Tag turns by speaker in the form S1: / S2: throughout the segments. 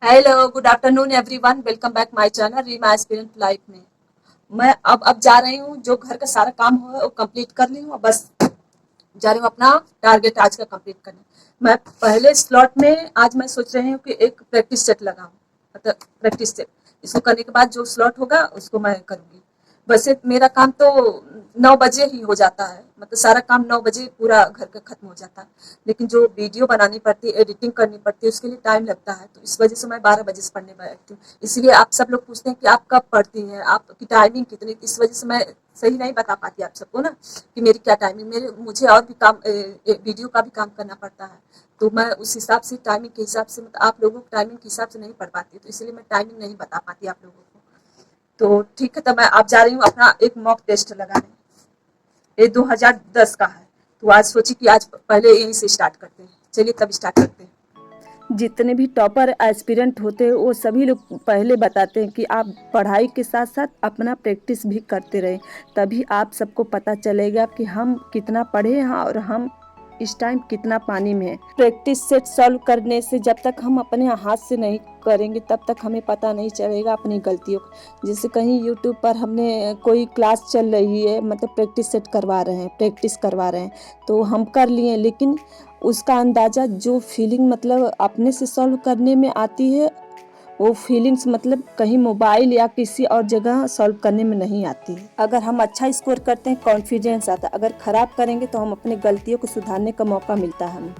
S1: Hello, good afternoon everyone. Welcome back my channel Reema aspirant life में। मैं अब जा रही हूँ, जो घर का सारा काम है वो कंप्लीट कर ली हूँ। बस जा रही हूँ अपना टारगेट आज का कंप्लीट करने। मैं पहले स्लॉट में आज मैं सोच रही हूँ कि एक प्रैक्टिस सेट लगाऊं, मतलब प्रैक्टिस सेट। इसको करने के बाद जो स्लॉट होगा उसको मैं करूँगी। वैसे मेरा काम तो 9 बजे ही हो जाता है, मतलब सारा काम 9 बजे पूरा घर का खत्म हो जाता है। लेकिन जो वीडियो बनानी पड़ती है, एडिटिंग करनी पड़ती है, उसके लिए टाइम लगता है, तो इस वजह से मैं 12 बजे से पढ़ने बैठती हूँ। इसलिए आप सब लोग पूछते हैं कि आप कब पढ़ती हैं, आपकी टाइमिंग कितनी। इस वजह से मैं सही नहीं बता पाती आप सबको ना कि मेरी क्या टाइमिंग। मुझे और भी काम, वीडियो का भी काम करना पड़ता है, तो मैं उस हिसाब से टाइमिंग के हिसाब से, मतलब आप लोगों की टाइमिंग के हिसाब से नहीं पढ़ पाती, तो इसलिए मैं टाइमिंग नहीं बता पाती आप लोगों को। तो ठीक है, तो मैं अब जा रही हूँ अपना एक मॉक टेस्ट लगाने। ये 2010 का है, तो आज सोची कि आज पहले यहीं से स्टार्ट करते हैं। चलिए तब स्टार्ट करते हैं। जितने भी टॉपर एस्पिरेंट होते हैं वो सभी लोग पहले बताते हैं कि आप पढ़ाई के साथ साथ अपना प्रैक्टिस भी करते रहें, तभी आप सबको पता चलेगा कि हम कितना पढ़े हैं और हम इस टाइम कितना पानी में है। प्रैक्टिस सेट सॉल्व करने से जब तक हम अपने हाथ से नहीं करेंगे तब तक हमें पता नहीं चलेगा अपनी गलतियों को। जैसे कहीं यूट्यूब पर हमने कोई क्लास चल रही है, मतलब प्रैक्टिस सेट करवा रहे हैं, प्रैक्टिस करवा रहे हैं, तो हम कर लिए, लेकिन उसका अंदाज़ा जो फीलिंग मतलब अपने से सॉल्व करने में आती है, वो फीलिंग्स मतलब कहीं मोबाइल या किसी और जगह सॉल्व करने में नहीं आती है। अगर हम अच्छा स्कोर करते हैं कॉन्फिडेंस आता है, अगर ख़राब करेंगे तो हम अपनी गलतियों को सुधारने का मौका मिलता है हमें।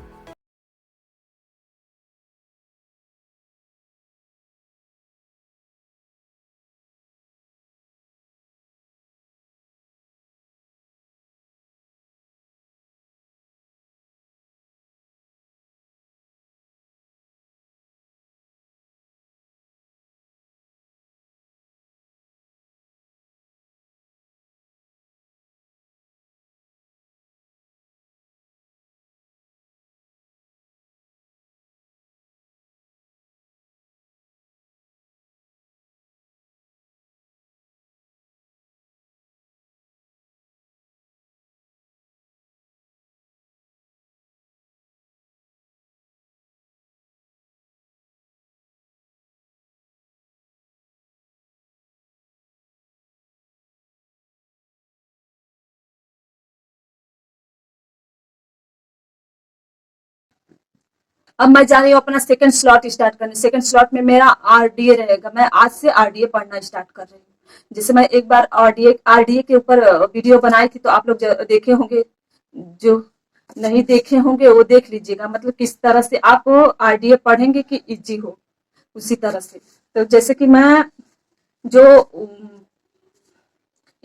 S1: अब मैं जा रही हूँ अपना सेकंड स्लॉट स्टार्ट करने। सेकंड स्लॉट में मेरा आरडीए रहेगा। मैं आज से आरडीए पढ़ना स्टार्ट कर रही हूँ। जैसे मैं एक बार आरडीए आरडीए के ऊपर वीडियो बनाई थी, तो आप लोग देखे होंगे। जो नहीं देखे होंगे वो देख लीजिएगा, मतलब किस तरह से आप आरडीए पढ़ेंगे कि इजी हो, उसी तरह से। तो जैसे कि मैं जो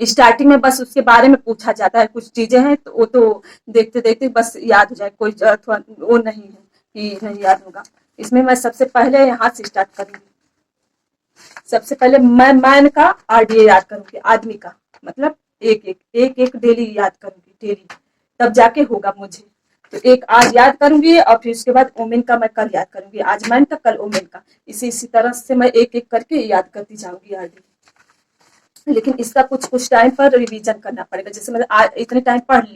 S1: स्टार्टिंग में बस उसके बारे में पूछा जाता है, कुछ चीजें हैं तो वो तो देखते देखते बस याद हो जाए, कोई अथवा वो नहीं है कि नहीं याद होगा। इसमें मैं सबसे पहले यहाँ से स्टार्ट करूंगी। सबसे पहले मैं मैन का आरडीए याद करूंगी, आदमी का, मतलब एक एक डेली याद करूंगी, डेली, तब जाके होगा मुझे। तो एक आज याद करूंगी और फिर उसके बाद ओमेन का मैं कल याद करूंगी, आज मैन का कल ओमेन का। इसी तरह से मैं एक एक करके याद करती जाऊंगी आरडीए। लेकिन इसका कुछ कुछ टाइम पर रिवीजन करना पड़ेगा। जैसे मैं आज इतने टाइम पढ़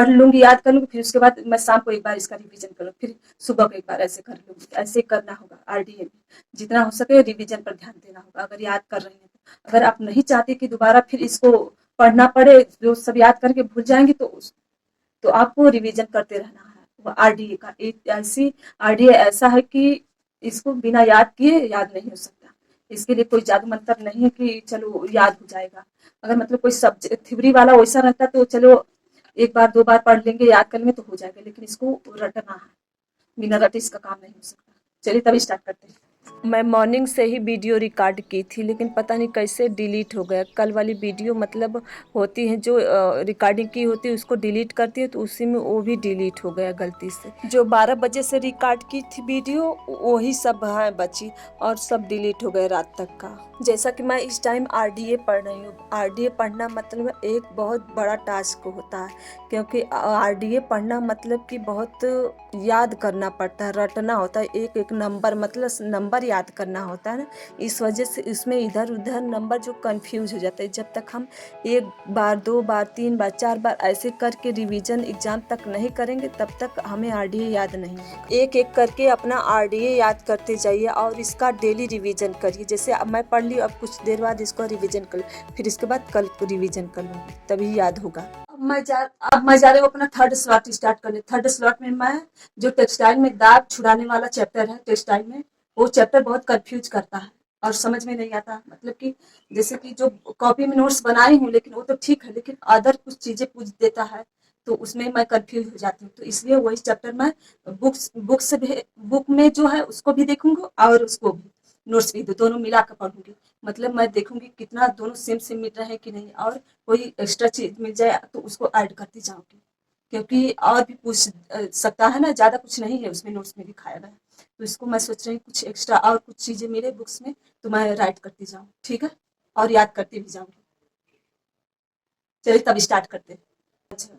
S1: लूंगी, याद कर लूंगी, फिर उसके बाद मैं शाम को एक बार इसका रिवीजन कर लूंगी, फिर सुबह को एक बार ऐसे कर लूंगी। ऐसे करना होगा आरडीए में। जितना हो सके रिवीजन पर ध्यान देना होगा, अगर याद कर रही हैं तो। अगर आप नहीं चाहते कि दोबारा फिर इसको पढ़ना पड़े, जो सब याद करके भूल जाएंगे, तो आपको रिवीजन करते रहना है। वो आरडीए का एक ऐसी आरडीए ऐसा है कि इसको बिना याद किए याद नहीं हो सकता। इसके लिए कोई जादू मंत्र नहीं है कि चलो याद हो जाएगा। अगर मतलब कोई सब्जेक्ट थ्योरी वाला वैसा रहता तो चलो एक बार दो बार पढ़ लेंगे, याद कर लेंगे तो हो जाएगा, लेकिन इसको रटना है। बिना रटे इसका काम नहीं हो सकता। चलिए तभी स्टार्ट करते हैं। मैं मॉर्निंग से ही वीडियो रिकॉर्ड की थी, लेकिन पता नहीं कैसे डिलीट हो गया। कल वाली वीडियो मतलब होती है जो रिकॉर्डिंग की होती है उसको डिलीट करती है, तो उसी में वो भी डिलीट हो गया गलती से। जो 12 बजे से रिकॉर्ड की थी वीडियो वही सब है बची, और सब डिलीट हो गए रात तक का। जैसा कि मैं इस टाइम आरडीए पढ़ रही हूँ। आरडीए पढ़ना मतलब एक बहुत बड़ा टास्क होता है, क्योंकि आरडीए पढ़ना मतलब कि बहुत याद करना पड़ता है, रटना होता है। एक एक नंबर, मतलब नंबर याद करना होता है ना, इस वजह से इसमें इधर उधर नंबर जो कंफ्यूज हो जाता है। जब तक हम 1 बार 2 बार 3 बार 4 बार ऐसे करके रिवीजन एग्जाम तक नहीं करेंगे तब तक हमें आरडीए याद नहीं होगा। एक एक करके अपना आरडीए याद करते जाइए और इसका डेली रिवीजन करिए। जैसे अब मैं पढ़ ली, अब कुछ देर बाद इसको रिवीजन कर, फिर इसके बाद कल को रिवीजन कर लूँगी, तभी याद होगा। अब मैं जा रही हूँ अपना थर्ड स्लॉट स्टार्ट करने। थर्ड स्लॉट में मैं जो टेक्सटाइल में दाग छुड़ाने वाला चैप्टर है टेक्सटाइल में, वो चैप्टर बहुत कंफ्यूज करता है और समझ में नहीं आता। मतलब कि जैसे कि जो कॉपी में नोट्स बनाई हूँ लेकिन वो तो ठीक है, लेकिन अदर कुछ चीजें पूछ देता है तो उसमें मैं कंफ्यूज हो जाती हूँ। तो इसलिए वही चैप्टर मैं बुक में जो है उसको भी देखूंगी और उसको भी नोट्स भी दोनों मिला कर पढ़ूंगी। मतलब मैं देखूंगी कितना दोनों सेम सेम मिल रहे हैं कि नहीं, और कोई एक्स्ट्रा चीज मिल जाए तो उसको ऐड करती जाऊंगी, क्योंकि और भी पूछ सकता है ना, ज्यादा कुछ नहीं है उसमें नोट्स में दिखाया गया। तो इसको मैं सोच रही हूँ कुछ एक्स्ट्रा और कुछ चीजें मिले बुक्स में तो मैं राइट करती जाऊँ, ठीक है, और याद करती भी जाऊंगी। चलिए तब स्टार्ट करते हैं। अच्छा,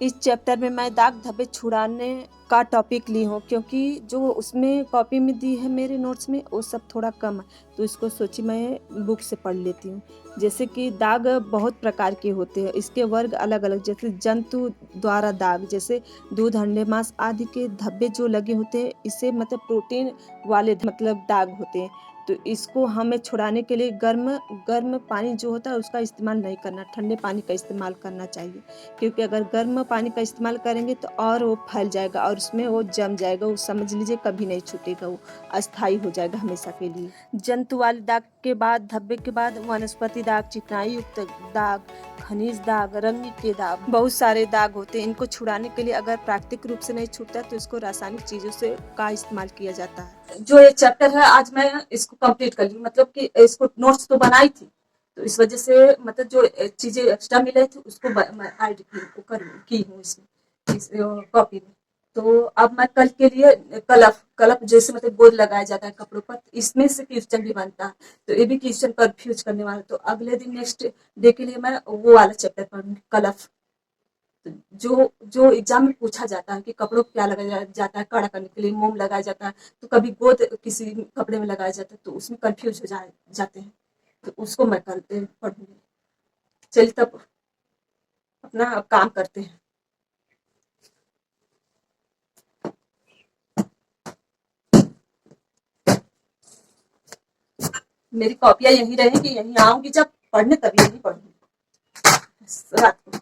S1: इस चैप्टर में मैं दाग धब्बे छुड़ाने का टॉपिक ली हूँ, क्योंकि जो उसमें कॉपी में दी है मेरे नोट्स में वो सब थोड़ा कम है, तो इसको सोची मैं बुक से पढ़ लेती हूँ। जैसे कि दाग बहुत प्रकार के होते हैं, इसके वर्ग अलग अलग, जैसे जंतु द्वारा दाग, जैसे दूध अंडे मांस आदि के धब्बे जो लगे होते हैं, इससे मतलब प्रोटीन वाले मतलब दाग होते हैं। तो इसको हमें छुड़ाने के लिए गर्म गर्म पानी जो होता है उसका इस्तेमाल नहीं करना, ठंडे पानी का इस्तेमाल करना चाहिए, क्योंकि अगर गर्म पानी का इस्तेमाल करेंगे तो और वो फैल जाएगा और उसमें वो जम जाएगा, वो समझ लीजिए कभी नहीं छूटेगा, वो अस्थायी हो जाएगा हमेशा के लिए। जंतु वाले दाग के बाद धब्बे के बाद वनस्पति दाग, चिकनाई युक्त दाग, खनिज दाग, रंग के दाग, बहुत सारे दाग होते हैं। इनको छुड़ाने के लिए अगर प्राकृतिक रूप से नहीं छूटता तो इसको रासायनिक चीजों से का इस्तेमाल किया जाता है। जो ये चैप्टर है आज मैं इसको कंप्लीट कर ली, मतलब कि इसको नोट्स तो बनाई थी, तो इस वजह से मतलब जो चीजें एक्स्ट्रा मिले थे उसको मैं ऐड की हूँ इसमें, इस कॉपी में। तो अब मैं कल के लिए कलफ कलफ जैसे मतलब गोद लगाया जाता है कपड़ों पर, तो इसमें से क्वेश्चन भी बनता है, तो ये भी क्वेश्चन कंफ्यूज करने वाला। तो अगले दिन नेक्स्ट डे के लिए मैं वो वाला चैप्टर पढ़ूंगी, कलफ। तो जो जो एग्जाम में पूछा जाता है कि कपड़ों को क्या लगाया जाता है कड़ा करने के लिए, मोम लगाया जाता है, तो कभी गोद किसी कपड़े में लगाया जाता है, तो उसमें कंफ्यूज हो जाते हैं, तो उसको मैं कल पढ़ूंगी। चलिए तब अपना काम करते हैं। मेरी कॉपियां यहीं रहेंगी, यहीं आऊंगी जब पढ़ने तभी यहीं पढ़ूंगी रात को।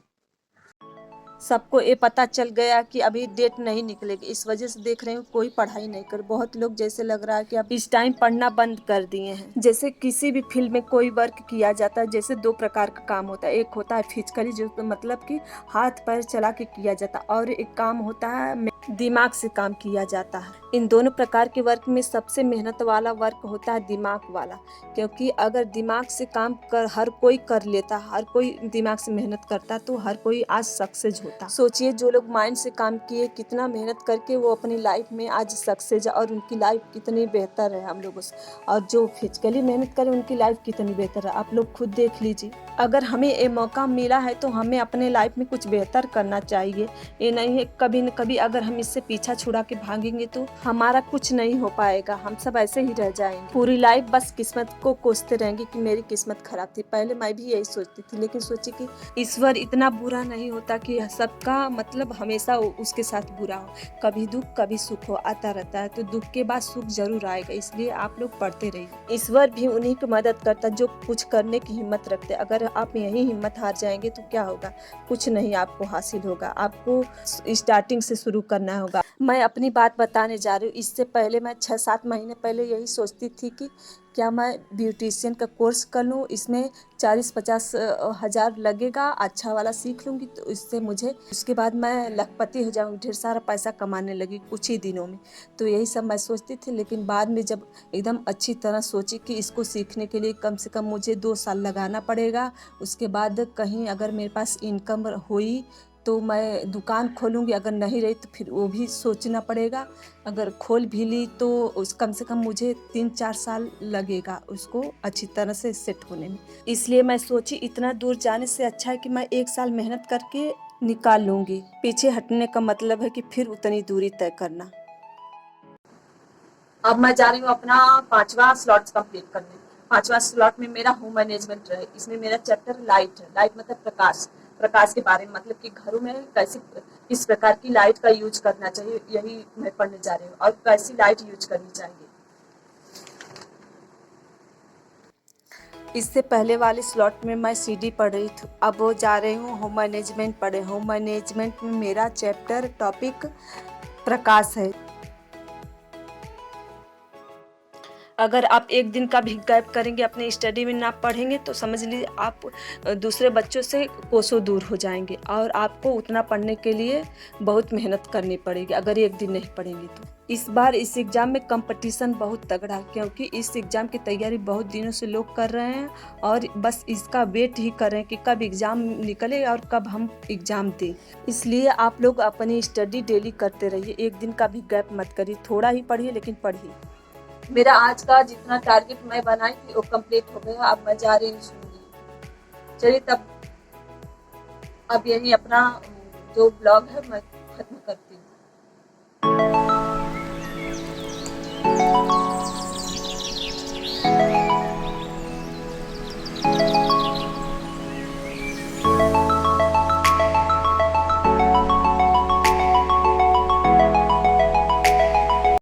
S1: सबको ये पता चल गया कि अभी डेट नहीं निकलेगी, इस वजह से देख रही हूँ कोई पढ़ाई नहीं कर। बहुत लोग जैसे लग रहा है कि अब इस टाइम पढ़ना बंद कर दिए हैं। जैसे किसी भी फील्ड में कोई वर्क किया जाता है, जैसे 2 प्रकार का काम होता है, एक होता है फिजिकली जो मतलब कि हाथ पैर चला के किया जाता है, और एक काम होता है दिमाग से काम किया जाता है। इन दोनों प्रकार के वर्क में सबसे मेहनत वाला वर्क होता है दिमाग वाला, क्योंकि अगर दिमाग से काम कर हर कोई कर लेता, हर कोई दिमाग से मेहनत करता, तो हर कोई आज सक्सेस होता। सोचिए जो लोग माइंड से काम किए, कितना मेहनत करके वो अपनी लाइफ में आज सक्सेस, और उनकी लाइफ कितनी बेहतर है हम लोगों से, और जो फिजिकली मेहनत करे उनकी लाइफ कितनी बेहतर है, आप लोग खुद देख लीजिए। अगर हमें ये मौका मिला है तो हमें अपने लाइफ में कुछ बेहतर करना चाहिए। ये नहीं है कभी न कभी अगर हम इससे पीछा छुड़ा के भागेंगे तो हमारा कुछ नहीं हो पाएगा, हम सब ऐसे ही रह जाएंगे पूरी लाइफ, बस किस्मत को कोसते रहेंगे कि मेरी किस्मत खराब थी। पहले मैं भी यही सोचती थी, लेकिन सोची कि ईश्वर इतना बुरा नहीं होता कि सबका मतलब हमेशा उसके साथ बुरा हो, कभी दुख कभी सुख हो आता रहता है, तो दुख के बाद सुख जरूर आएगा। इसलिए आप लोग पढ़ते रहिए, ईश्वर भी उन्हीं की मदद करता जो कुछ करने की हिम्मत रखते। अगर आप यही हिम्मत हार जाएंगे तो क्या होगा, कुछ नहीं आपको हासिल होगा, आपको स्टार्टिंग से शुरू करना होगा। मैं अपनी बात बताने जा रही हूँ। इससे पहले मैं 6-7 महीने पहले यही सोचती थी कि क्या मैं ब्यूटिशियन का कोर्स कर लूँ, इसमें 40-50 हज़ार लगेगा, अच्छा वाला सीख लूँगी तो इससे मुझे उसके बाद मैं लखपति हो जाऊँगी, ढेर सारा पैसा कमाने लगी कुछ ही दिनों में। तो यही सब मैं सोचती थी, लेकिन बाद में जब एकदम अच्छी तरह सोची कि इसको सीखने के लिए कम से कम मुझे 2 साल लगाना पड़ेगा, उसके बाद कहीं अगर मेरे पास इनकम हुई तो मैं दुकान खोलूँगी, अगर नहीं रही तो फिर वो भी सोचना पड़ेगा, अगर खोल भी ली तो उस कम से कम मुझे 3-4 साल लगेगा उसको अच्छी तरह से सेट होने में। इसलिए मैं सोची इतना दूर जाने से अच्छा है कि मैं 1 साल मेहनत करके निकाल लूँगी। पीछे हटने का मतलब है कि फिर उतनी दूरी तय करना। अब मैं जा रही हूँ अपना 5वां स्लॉट कंप्लीट करने। 5वां स्लॉट में मेरा होम मैनेजमेंट है। इसमें मेरा चैप्टर लाइट है। लाइट मतलब प्रकाश। प्रकाश के बारे में, मतलब कि घरों में कैसे, किस प्रकार की लाइट का यूज करना चाहिए, यही मैं पढ़ने जा रही हूँ। और कैसी लाइट यूज करनी चाहिए। इससे पहले वाले स्लॉट में मैं सीडी पढ़ रही थी, अब वो जा रही हूँ होम मैनेजमेंट पढ़े। होम मैनेजमेंट में मेरा चैप्टर टॉपिक प्रकाश है। अगर आप एक दिन का भी गैप करेंगे, अपने स्टडी में ना पढ़ेंगे, तो समझ लीजिए आप दूसरे बच्चों से कोसों दूर हो जाएंगे और आपको उतना पढ़ने के लिए बहुत मेहनत करनी पड़ेगी अगर एक दिन नहीं पढ़ेंगे तो। इस बार इस एग्ज़ाम में कंपटीशन बहुत तगड़ा है, क्योंकि इस एग्ज़ाम की तैयारी बहुत दिनों से लोग कर रहे हैं और बस इसका वेट ही कर रहे हैं कि कब एग्ज़ाम निकले और कब हम एग्ज़ाम दें। इसलिए आप लोग अपनी स्टडी डेली करते रहिए, एक दिन का भी गैप मत करिए। थोड़ा ही पढ़िए लेकिन पढ़िए। मेरा आज का जितना टारगेट मैं बनाई थी वो कंप्लीट हो गया। अब मैं जा रही हूँ सोने। चलिए तब अब यही अपना जो ब्लॉग है मैं खत्म करती हूँ।